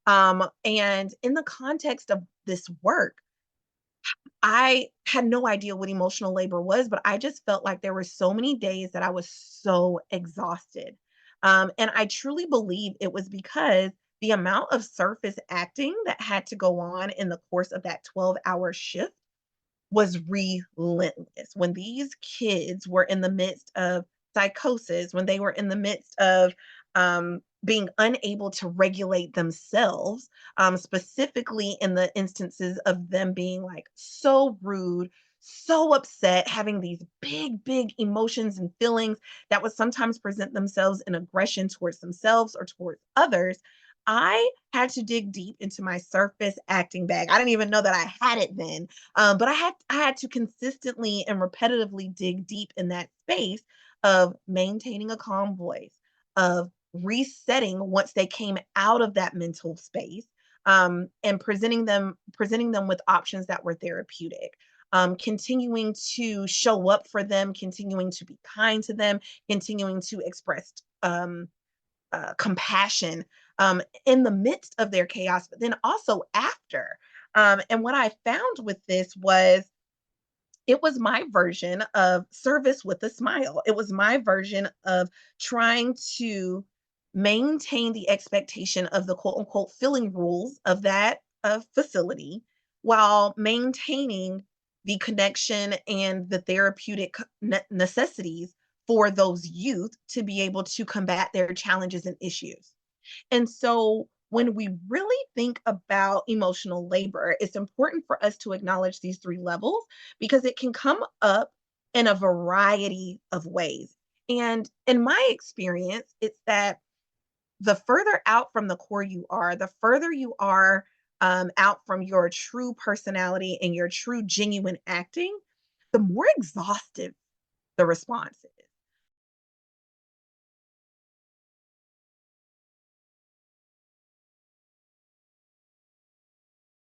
And in the context of this work, I had no idea what emotional labor was, but I just felt like there were so many days that I was so exhausted. And I truly believe it was because the amount of surface acting that had to go on in the course of that 12-hour shift was relentless. When these kids were in the midst of psychosis, when they were in the midst of being unable to regulate themselves, specifically in the instances of them being like so rude, so upset, having these big, big emotions and feelings that would sometimes present themselves in aggression towards themselves or towards others. I had to dig deep into my surface acting bag. I didn't even know that I had it then, but I had to consistently and repetitively dig deep in that space of maintaining a calm voice, of resetting once they came out of that mental space, and presenting them with options that were therapeutic. Continuing to show up for them, continuing to be kind to them, continuing to express compassion in the midst of their chaos, but then also after. And what I found with this was it was my version of service with a smile. It was my version of trying to maintain the expectation of the quote unquote filling rules of that facility while maintaining the connection and the therapeutic necessities for those youth to be able to combat their challenges and issues. And so when we really think about emotional labor, it's important for us to acknowledge these three levels because it can come up in a variety of ways. And in my experience, it's that the further out from the core you are, the further you are out from your true personality and your true genuine acting, the more exhaustive the response is.